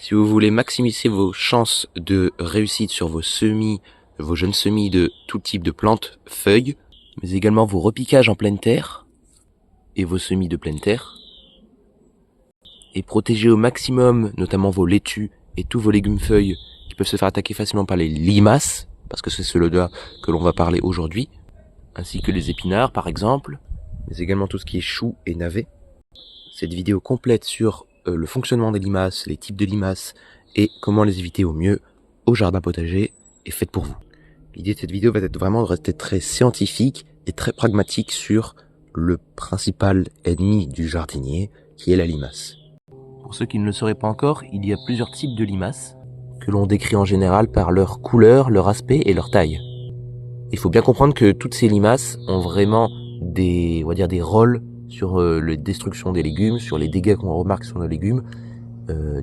Si vous voulez maximiser vos chances de réussite sur vos semis, vos jeunes semis de tout type de plantes, feuilles, mais également vos repiquages en pleine terre et vos semis de pleine terre, et protéger au maximum notamment vos laitues et tous vos légumes feuilles qui peuvent se faire attaquer facilement par les limaces, parce que c'est ceux-là que l'on va parler aujourd'hui, ainsi que les épinards par exemple, mais également tout ce qui est choux et navets. Cette vidéo complète sur le fonctionnement des limaces, les types de limaces et comment les éviter au mieux au jardin potager est faite pour vous. L'idée de cette vidéo va être vraiment de rester très scientifique et très pragmatique sur le principal ennemi du jardinier qui est la limace. Pour ceux qui ne le sauraient pas encore, il y a plusieurs types de limaces que l'on décrit en général par leur couleur, leur aspect et leur taille. Il faut bien comprendre que toutes ces limaces ont vraiment des rôles sur la destruction des légumes, sur les dégâts qu'on remarque sur nos légumes,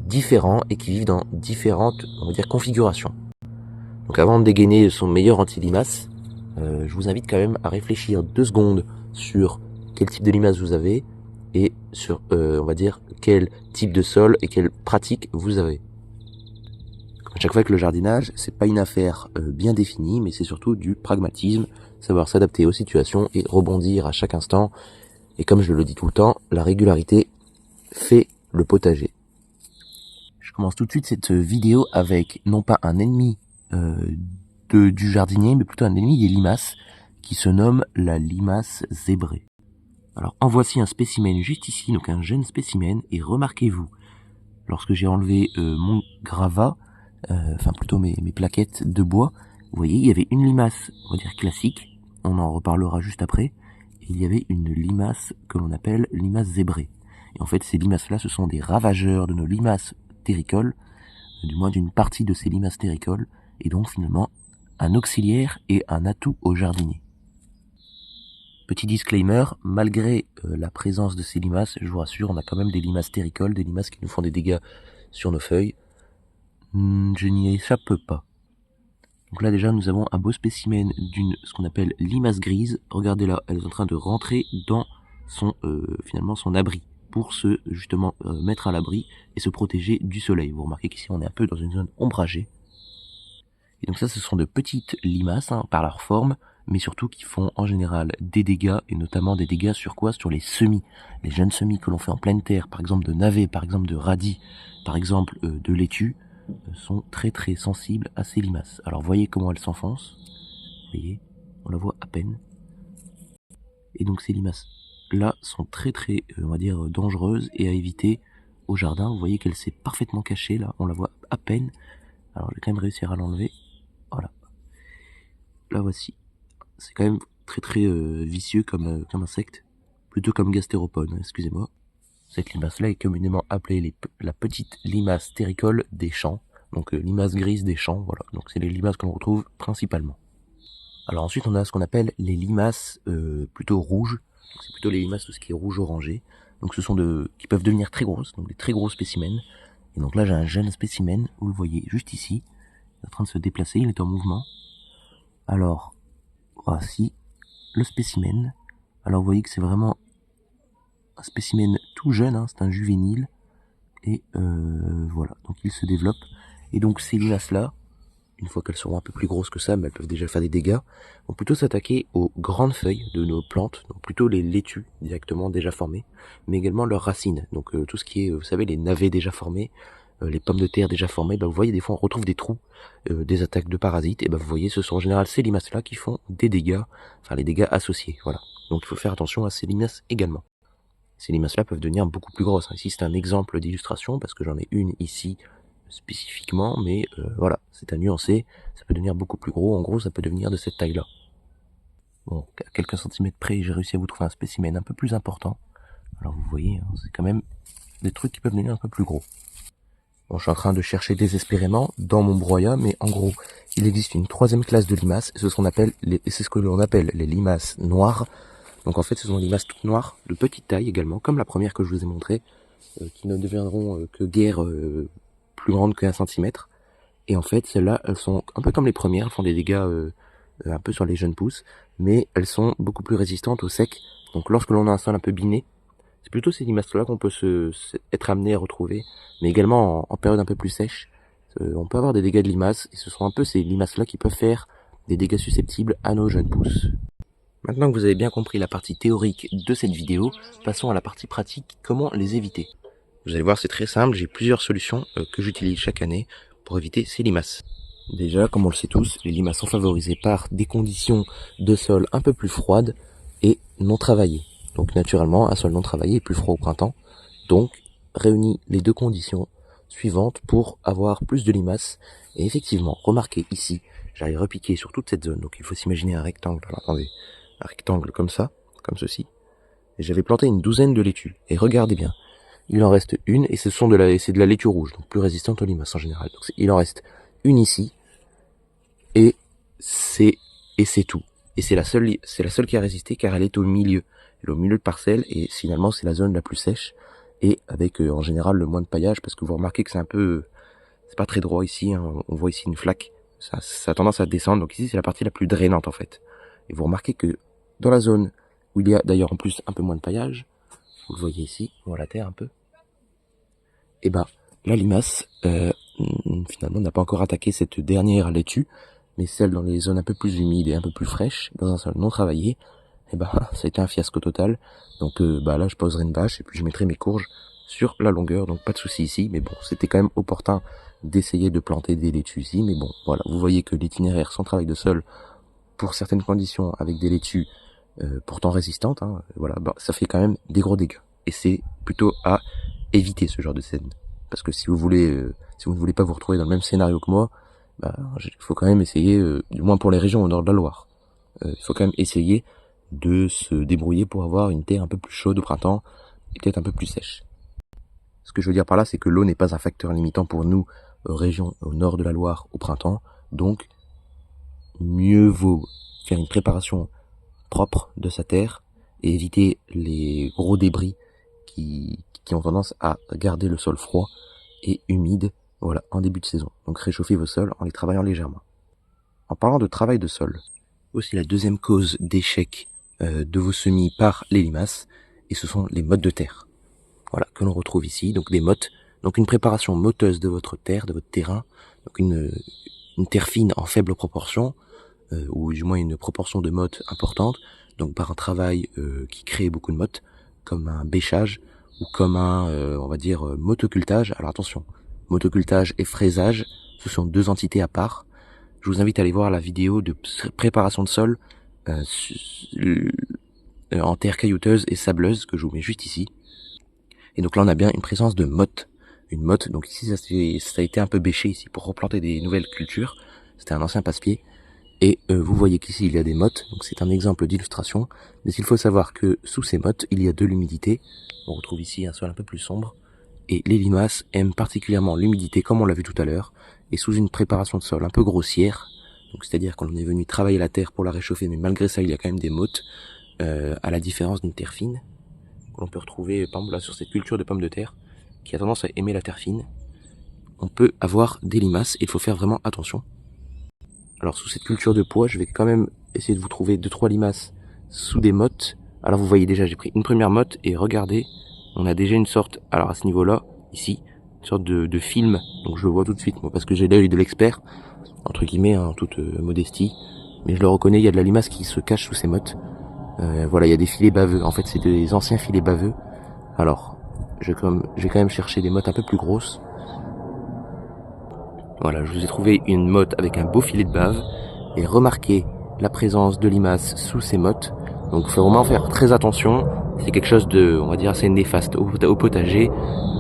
différents et qui vivent dans différentes, configurations. Donc avant de dégainer son meilleur anti-limace, je vous invite quand même à réfléchir 2 secondes sur quel type de limace vous avez et sur, quel type de sol et quelle pratique vous avez. Comme à chaque fois que le jardinage, c'est pas une affaire bien définie, mais c'est surtout du pragmatisme, savoir s'adapter aux situations et rebondir à chaque instant. Et comme je le dis tout le temps, la régularité fait le potager. Je commence tout de suite cette vidéo avec non pas un ennemi du jardinier, mais plutôt un ennemi des limaces, qui se nomme la limace zébrée. Alors en voici un spécimen juste ici, donc un jeune spécimen, et remarquez-vous, lorsque j'ai enlevé mon gravat, plutôt mes plaquettes de bois, vous voyez, il y avait une limace, on va dire classique, on en reparlera juste après, et il y avait une limace que l'on appelle limace zébrée. Et en fait, ces limaces-là, ce sont des ravageurs de nos limaces terricoles, du moins d'une partie de ces limaces terricoles, et donc finalement un auxiliaire et un atout au jardinier. Petit disclaimer, malgré la présence de ces limaces, je vous rassure, on a quand même des limaces terricoles, des limaces qui nous font des dégâts sur nos feuilles. Je n'y échappe pas. Donc là déjà nous avons un beau spécimen d'une ce qu'on appelle limace grise. Regardez là, elle est en train de rentrer dans son son abri pour se justement mettre à l'abri et se protéger du soleil. Vous remarquez qu'ici on est un peu dans une zone ombragée. Et donc ça, ce sont de petites limaces par leur forme, mais surtout qui font en général des dégâts, et notamment des dégâts sur quoi? Sur les semis. Les jeunes semis que l'on fait en pleine terre, par exemple de navets, par exemple de radis, par exemple de laitue, sont très très sensibles à ces limaces. Alors voyez comment elles s'enfoncent. Vous voyez, on la voit à peine. Et donc ces limaces là sont très très, dangereuses et à éviter au jardin. Vous voyez qu'elle s'est parfaitement cachée là, on la voit à peine. Alors je vais quand même réussir à l'enlever. Voilà. Là voici. C'est quand même très très vicieux comme insecte. Plutôt comme gastéropode, excusez-moi. Cette limace-là est communément appelée la petite limace terricole des champs. Donc limace grise des champs, voilà. Donc c'est les limaces que l'on retrouve principalement. Alors ensuite on a ce qu'on appelle les limaces plutôt rouges. C'est plutôt les limaces tout ce qui est rouge-orangé. Donc ce sont qui peuvent devenir très grosses, donc des très gros spécimens. Et donc là j'ai un jeune spécimen, vous le voyez juste ici. Il est en train de se déplacer, il est en mouvement. Alors, voici le spécimen. Alors vous voyez que c'est vraiment un spécimen tout jeune, c'est un juvénile. Et voilà, donc il se développe. Et donc ces limaces-là, une fois qu'elles seront un peu plus grosses que ça, mais elles peuvent déjà faire des dégâts, vont plutôt s'attaquer aux grandes feuilles de nos plantes, donc plutôt les laitues directement déjà formées, mais également leurs racines. Donc tout ce qui est, vous savez, les navets déjà formés, les pommes de terre déjà formées, vous voyez des fois on retrouve des trous, des attaques de parasites, et vous voyez ce sont en général ces limaces-là qui font des dégâts, enfin les dégâts associés, voilà. Donc il faut faire attention à ces limaces également. Ces limaces-là peuvent devenir beaucoup plus grosses. Ici c'est un exemple d'illustration, parce que j'en ai une ici spécifiquement, mais voilà, c'est à nuancer, ça peut devenir beaucoup plus gros, en gros ça peut devenir de cette taille-là. Bon, à quelques centimètres près, j'ai réussi à vous trouver un spécimen un peu plus important. Alors vous voyez, c'est quand même des trucs qui peuvent devenir un peu plus gros. Bon, je suis en train de chercher désespérément dans mon broyat, mais en gros, il existe une 3e classe de limaces, c'est ce que l'on appelle les limaces noires. Donc en fait, ce sont des limaces toutes noires, de petite taille également, comme la première que je vous ai montrée, qui ne deviendront que guère plus grandes que 1 centimètre. Et en fait, celles-là, elles sont un peu comme les premières, elles font des dégâts un peu sur les jeunes pousses, mais elles sont beaucoup plus résistantes au sec. Donc lorsque l'on a un sol un peu biné, C'est plutôt ces limaces-là qu'on peut être amené à retrouver, mais également en période un peu plus sèche. On peut avoir des dégâts de limaces, et ce sont un peu ces limaces-là qui peuvent faire des dégâts susceptibles à nos jeunes pousses. Maintenant que vous avez bien compris la partie théorique de cette vidéo, passons à la partie pratique, comment les éviter. Vous allez voir, c'est très simple, j'ai plusieurs solutions que j'utilise chaque année pour éviter ces limaces. Déjà, comme on le sait tous, les limaces sont favorisées par des conditions de sol un peu plus froides et non travaillées. Donc naturellement, un sol non travaillé est plus froid au printemps, donc réunit les deux conditions suivantes pour avoir plus de limaces. Et effectivement, remarquez ici, j'arrive à repiquer sur toute cette zone, donc il faut s'imaginer un rectangle, alors, attendez, un rectangle comme ça, comme ceci, et j'avais planté une douzaine de laitues, et regardez bien, il en reste une, et c'est de la laitue rouge, donc plus résistante aux limaces en général, donc il en reste une ici, et c'est tout, et c'est la seule qui a résisté, car elle est au milieu de parcelle, et finalement c'est la zone la plus sèche, et avec en général le moins de paillage, parce que vous remarquez que c'est pas très droit ici, hein, on voit ici une flaque, ça a tendance à descendre, donc ici c'est la partie la plus drainante en fait. Et vous remarquez que dans la zone où il y a d'ailleurs en plus un peu moins de paillage, vous le voyez ici, on voit la terre un peu, et ben la limace finalement n'a pas encore attaqué cette dernière laitue, mais celle dans les zones un peu plus humides et un peu plus fraîches, dans un sol non travaillé, et ben ça a été un fiasco total. Donc là je poserai une bâche et puis je mettrai mes courges sur la longueur, donc pas de souci ici, mais bon, c'était quand même opportun d'essayer de planter des laitues ici, mais bon, voilà, vous voyez que l'itinéraire sans travail de sol, pour certaines conditions, avec des laitues pourtant résistantes, hein, voilà, ça fait quand même des gros dégâts. Et c'est plutôt à éviter ce genre de scène. Parce que si vous ne voulez pas vous retrouver dans le même scénario que moi, il faut quand même essayer, du moins pour les régions au nord de la Loire, il faut quand même essayer de se débrouiller pour avoir une terre un peu plus chaude au printemps et peut-être un peu plus sèche. Ce que je veux dire par là, c'est que l'eau n'est pas un facteur limitant pour nous, régions au nord de la Loire au printemps, donc mieux vaut faire une préparation propre de sa terre et éviter les gros débris qui ont tendance à garder le sol froid et humide, voilà, en début de saison. Donc réchauffez vos sols en les travaillant légèrement. En parlant de travail de sol, aussi la deuxième cause d'échec de vos semis par les limaces, et ce sont les mottes de terre. Voilà, que l'on retrouve ici, donc des mottes, donc une préparation motteuse de votre terre, de votre terrain, donc une terre fine en faible proportion, ou du moins une proportion de mottes importante, donc par un travail qui crée beaucoup de mottes, comme un bêchage, ou comme un, on va dire, motocultage. Alors attention, motocultage et fraisage, ce sont deux entités à part. Je vous invite à aller voir la vidéo de préparation de sol en terre caillouteuse et sableuse, que je vous mets juste ici. Et donc là on a bien une présence de mottes. Une motte, donc ici ça a été un peu bêché ici pour replanter des nouvelles cultures. C'était un ancien passe-pied. Et vous voyez qu'ici il y a des mottes, donc c'est un exemple d'illustration. Mais il faut savoir que sous ces mottes, il y a de l'humidité. On retrouve ici un sol un peu plus sombre. Et les limaces aiment particulièrement l'humidité, comme on l'a vu tout à l'heure. Et sous une préparation de sol un peu grossière, donc c'est-à-dire qu'on est venu travailler la terre pour la réchauffer, mais malgré ça il y a quand même des mottes, à la différence d'une terre fine, que l'on peut retrouver par exemple là sur cette culture de pommes de terre, qui a tendance à aimer la terre fine. On peut avoir des limaces, et il faut faire vraiment attention. Alors sous cette culture de pois, je vais quand même essayer de vous trouver 2-3 limaces sous des mottes. Alors vous voyez déjà, j'ai pris une première motte, et regardez, on a déjà une sorte, alors à ce niveau-là, ici, une sorte de film, donc je le vois tout de suite, moi, parce que j'ai l'œil de l'expert, entre guillemets, en toute modestie, mais je le reconnais, il y a de la limace qui se cache sous ces mottes. Voilà, il y a des filets baveux, en fait c'est des anciens filets baveux. Alors, je vais quand même chercher des mottes un peu plus grosses. Voilà, je vous ai trouvé une motte avec un beau filet de bave, et remarquez la présence de limaces sous ces mottes. Donc il faut vraiment faire très attention, c'est quelque chose de, on va dire, assez néfaste au potager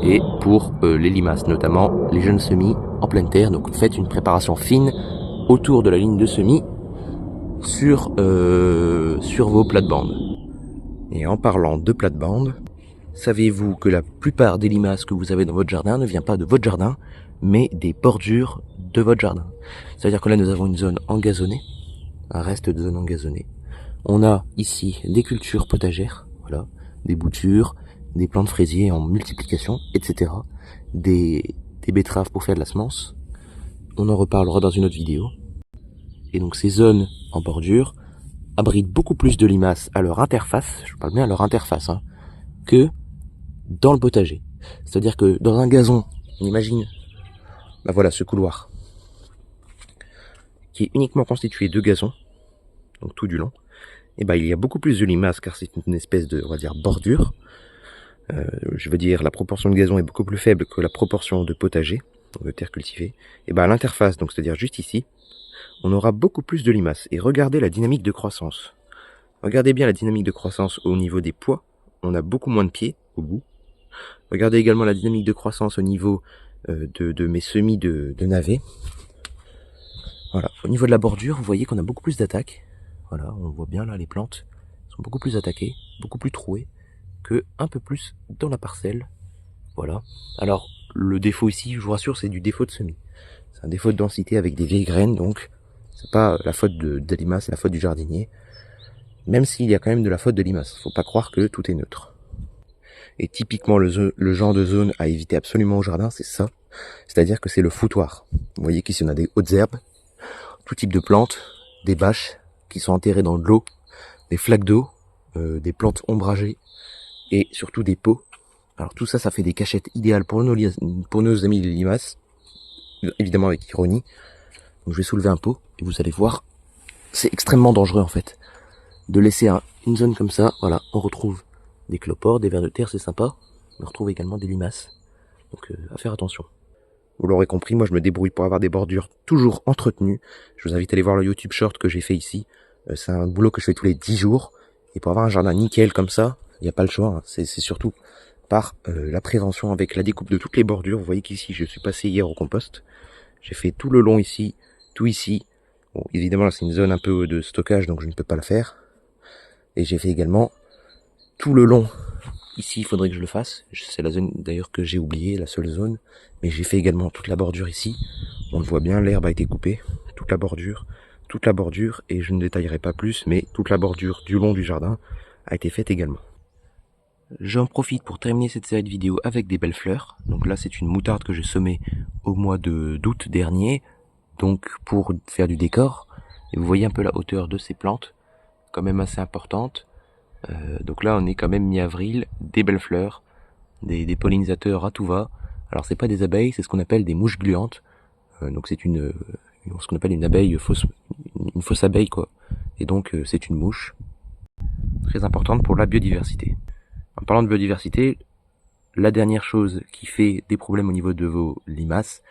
et pour les limaces, notamment les jeunes semis en pleine terre. Donc faites une préparation fine autour de la ligne de semis sur vos plates-bandes. Et en parlant de plates-bandes, savez-vous que la plupart des limaces que vous avez dans votre jardin ne vient pas de votre jardin, mais des bordures de votre jardin. C'est-à-dire que là nous avons une zone engazonnée, un reste de zone engazonnée. On a ici des cultures potagères, voilà, des boutures, des plants de fraisiers en multiplication, etc. Des betteraves pour faire de la semence. On en reparlera dans une autre vidéo. Et donc ces zones en bordure abritent beaucoup plus de limaces à leur interface, je parle bien à leur interface, hein, que dans le potager. C'est-à-dire que dans un gazon, on imagine, bah voilà, ce couloir, qui est uniquement constitué de gazon, donc tout du long, et bah il y a beaucoup plus de limaces car c'est une espèce de, on va dire, bordure. Je veux dire, la proportion de gazon est beaucoup plus faible que la proportion de potager, donc de terre cultivée. Et bah à l'interface, donc c'est-à-dire juste ici, on aura beaucoup plus de limaces. Et regardez la dynamique de croissance. Regardez bien la dynamique de croissance au niveau des pois. On a beaucoup moins de pieds au bout. Regardez également la dynamique de croissance au niveau de mes semis de navets. Voilà. Au niveau de la bordure, vous voyez qu'on a beaucoup plus d'attaques. Voilà, on voit bien là les plantes sont beaucoup plus attaquées, beaucoup plus trouées que un peu plus dans la parcelle. Voilà. Alors, le défaut ici, je vous rassure, c'est du défaut de semis. C'est un défaut de densité avec des vieilles graines, donc c'est pas la faute de limaces, c'est la faute du jardinier. Même s'il y a quand même de la faute de limaces. Faut pas croire que tout est neutre. Et typiquement, le genre de zone à éviter absolument au jardin, c'est ça. C'est-à-dire que c'est le foutoir. Vous voyez qu'ici on a des hautes herbes, tout type de plantes, des bâches qui sont enterrées dans de l'eau, des flaques d'eau, des plantes ombragées et surtout des pots. Alors tout ça, ça fait des cachettes idéales pour nos amis les limaces, évidemment avec ironie. Donc je vais soulever un pot et vous allez voir, c'est extrêmement dangereux en fait de laisser une zone comme ça. Voilà, on retrouve des clopores, des vers de terre, c'est sympa. On retrouve également des limaces, donc à faire attention. Vous l'aurez compris, moi je me débrouille pour avoir des bordures toujours entretenues. Je vous invite à aller voir le YouTube Short que j'ai fait ici. C'est un boulot que je fais tous les 10 jours. Et pour avoir un jardin nickel comme ça, il n'y a pas le choix. Hein. C'est surtout par la prévention avec la découpe de toutes les bordures. Vous voyez qu'ici je suis passé hier au compost. J'ai fait tout le long ici, tout ici. Bon, évidemment là c'est une zone un peu de stockage donc je ne peux pas le faire. Et j'ai fait également tout le long. Ici, il faudrait que je le fasse. C'est la zone d'ailleurs que j'ai oublié, la seule zone. Mais j'ai fait également toute la bordure ici. On le voit bien, l'herbe a été coupée. Toute la bordure, et je ne détaillerai pas plus, mais toute la bordure du long du jardin a été faite également. J'en profite pour terminer cette série de vidéos avec des belles fleurs. Donc là, c'est une moutarde que j'ai semée au mois d'août dernier. Donc pour faire du décor. Et vous voyez un peu la hauteur de ces plantes, quand même assez importante. Donc là on est quand même mi-avril, des belles fleurs, des pollinisateurs à tout va. Alors c'est pas des abeilles, c'est ce qu'on appelle des mouches gluantes. Donc c'est ce qu'on appelle une abeille fausse, une fausse abeille quoi. Et donc c'est une mouche très importante pour la biodiversité. En parlant de biodiversité, la dernière chose qui fait des problèmes au niveau de vos limaces,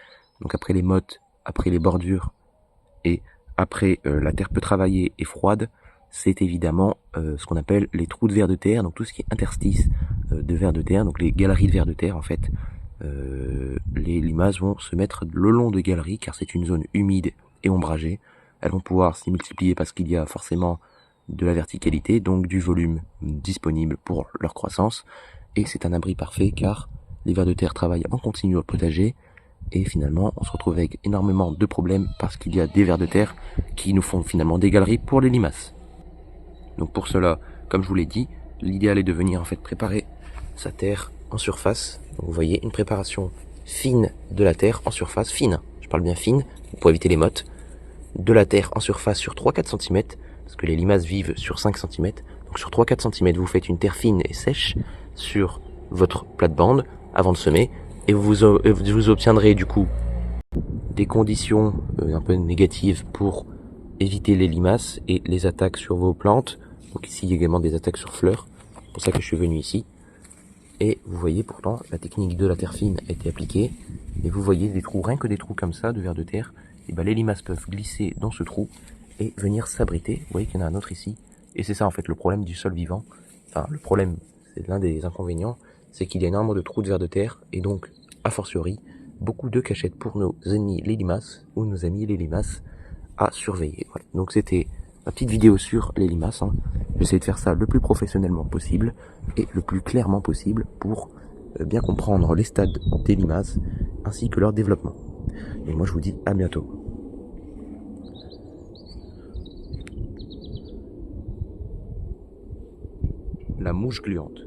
donc après les mottes, après les bordures et après la terre peu travaillée et froide, c'est évidemment ce qu'on appelle les trous de vers de terre, donc tout ce qui est interstice de vers de terre, donc les galeries de vers de terre en fait. Les limaces vont se mettre le long de galeries car c'est une zone humide et ombragée. Elles vont pouvoir s'y multiplier parce qu'il y a forcément de la verticalité, donc du volume disponible pour leur croissance. Et c'est un abri parfait car les vers de terre travaillent en continu au potager. Et finalement, on se retrouve avec énormément de problèmes parce qu'il y a des vers de terre qui nous font finalement des galeries pour les limaces. Donc pour cela, comme je vous l'ai dit, l'idéal est de venir en fait préparer sa terre en surface. Donc vous voyez une préparation fine de la terre en surface, fine, je parle bien fine, pour éviter les mottes. De la terre en surface sur 3-4 cm, parce que les limaces vivent sur 5 cm. Donc sur 3-4 cm, vous faites une terre fine et sèche sur votre plate-bande avant de semer. Et vous obtiendrez du coup des conditions un peu négatives pour éviter les limaces et les attaques sur vos plantes. Donc ici il y a également des attaques sur fleurs, c'est pour ça que je suis venu ici. Et vous voyez pourtant la technique de la terre fine a été appliquée. Et vous voyez des trous, rien que des trous comme ça de vers de terre. Et ben les limaces peuvent glisser dans ce trou et venir s'abriter. Vous voyez qu'il y en a un autre ici. Et c'est ça en fait le problème du sol vivant. Enfin le problème, c'est l'un des inconvénients, c'est qu'il y a énormément de trous de vers de terre. Et donc, a fortiori, beaucoup de cachettes pour nos ennemis les limaces ou nos amis les limaces à surveiller. Voilà. Donc c'était ma petite vidéo sur les limaces. J'essaie de faire ça le plus professionnellement possible et le plus clairement possible pour bien comprendre les stades des limaces ainsi que leur développement. Et moi je vous dis à bientôt. La mouche gluante.